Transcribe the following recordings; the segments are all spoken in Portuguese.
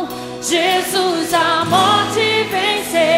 Jesus, a morte venceu.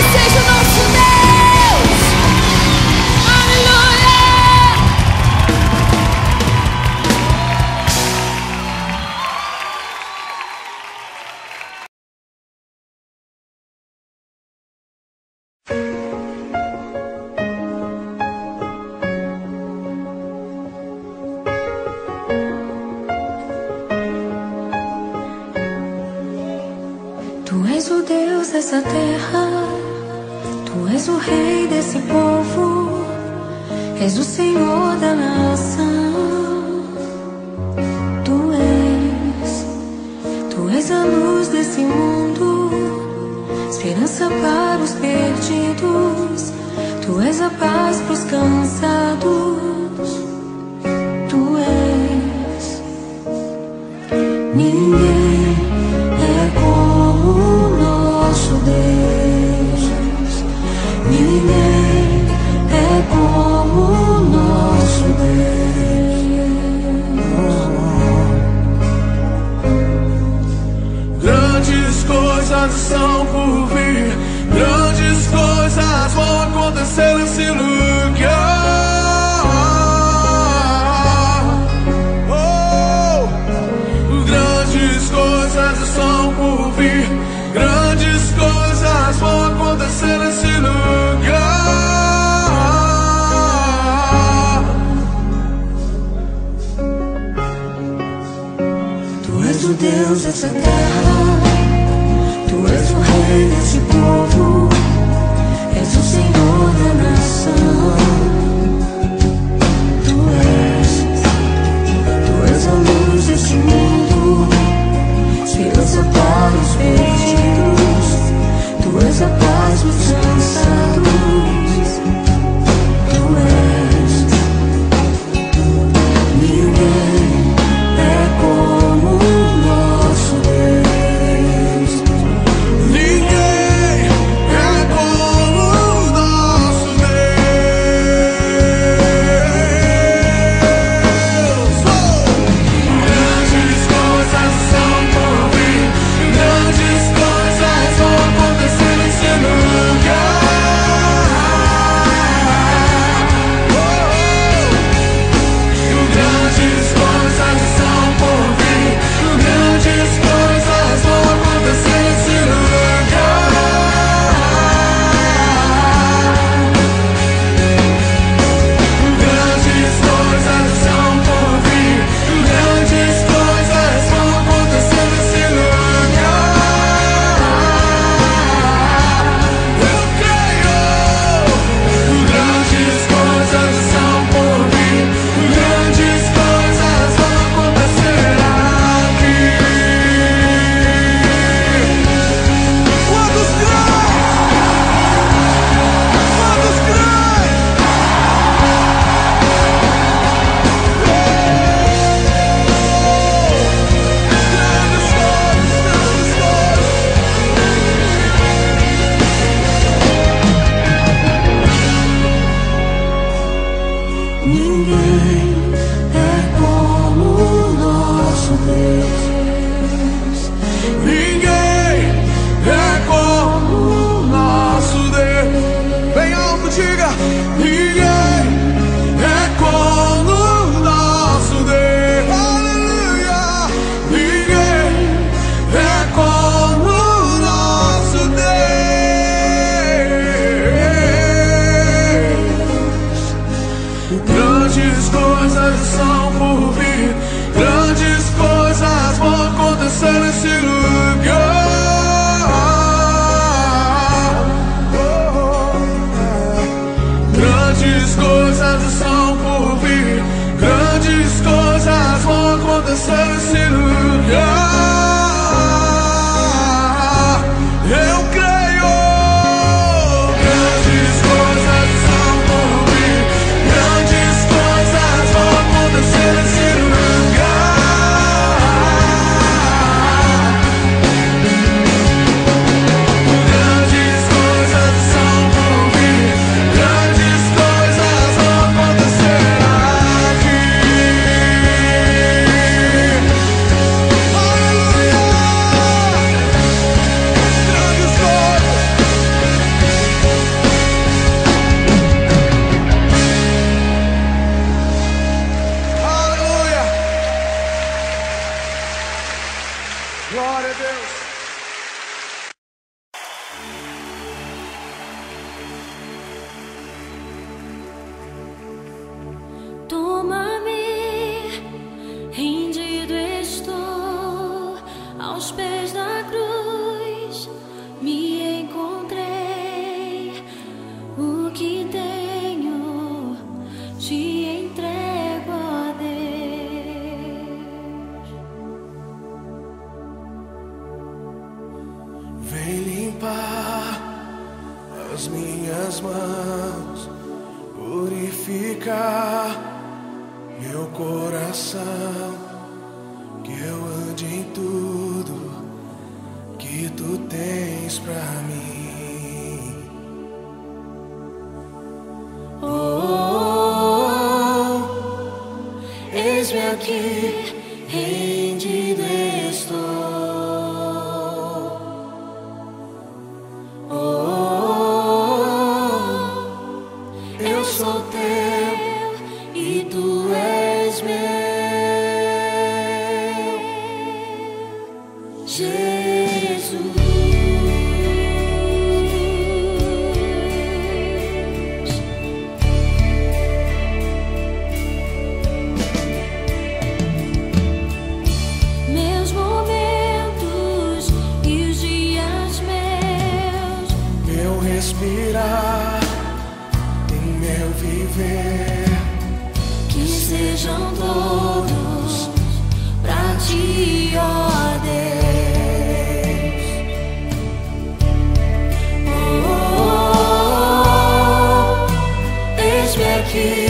seja o nosso Deus. Aleluia. Tu és o Deus dessa terra, Tu és o Rei desse povo, és o Senhor da nação. Tu és a luz desse mundo, esperança para os perdidos. Tu és a paz para os cansados. Tu és. Ninguém é como o nosso Deus. Ninguém é como o nosso Deus. Grandes coisas estão por vir, grandes coisas vão acontecer nesse lugar. Grandes coisas estão por vir, grandes coisas vão acontecer nesse lugar. Tu és o Deus dessa terra, Tu és o Rei desse povo, és o Senhor da nação. Tu és a luz desse mundo, esperança para os perdidos. Tu és a paz dos cansados. Tu és. Ninguém é como o nosso Deus. Ninguém é como o nosso Deus. Grandes coisas são por vir, grandes coisas vão acontecer nesse lugar. Grandes coisas são por vir, grandes coisas vão acontecer nesse lugar. Grandes coisas são por vir, grandes coisas vão acontecer nesse lugar. Eu creio. Grandes coisas são por vir, grandes coisas vão acontecer aqui. Quantos creem? Quantos creem? Ninguém é como o nosso Deus. Ninguém é como o nosso Deus. Bem alto, diga. Ninguém é como o nosso Deus. Aleluia. Ninguém é como o nosso Deus. Grandes coisas são por vir, grandes coisas vão acontecer nesse lugar. Grandes coisas são por vir, grandes coisas vão acontecer nesse lugar. Eu creio. Grandes coisas são por vir, grandes coisas vão acontecer nesse lugar. Grandes coisas são por vir, grandes coisas vão acontecer aqui. nas minhas mãos, purificar meu coração, que eu ande em tudo que tu tens pra mim. Oh, eis-me aqui, rendido estou. Eu sou teu e tu és meu, Jesus. Meus momentos e os dias meus, Meu respirar e meu viver, que sejam todos pra ti, ó Deus. eis-me aqui.